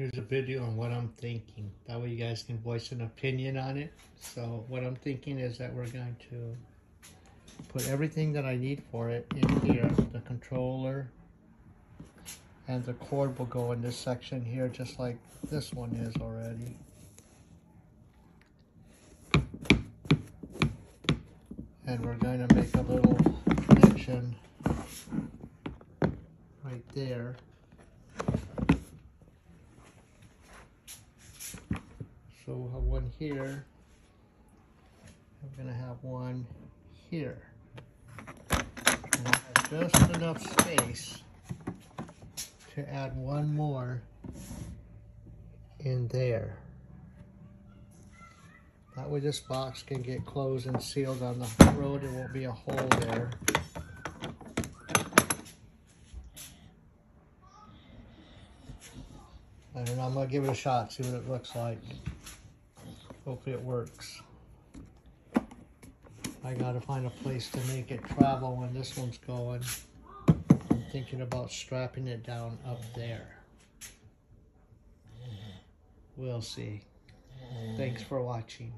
Here's a video on what I'm thinking. That way you guys can voice an opinion on it. So what I'm thinking is that we're going to put everything that I need for it in here. The controller and the cord will go in this section here, just like this one is already. And we're going to make a little connection right there. So we'll have one here. I'm going to have one here. And I have just enough space to add one more in there. That way this box can get closed and sealed on the road. There won't be a hole there. I don't know, I'm going to give it a shot, see what it looks like. Hopefully it works. I got to find a place to make it travel when this one's going. I'm thinking about strapping it down up there. We'll see. Thanks for watching.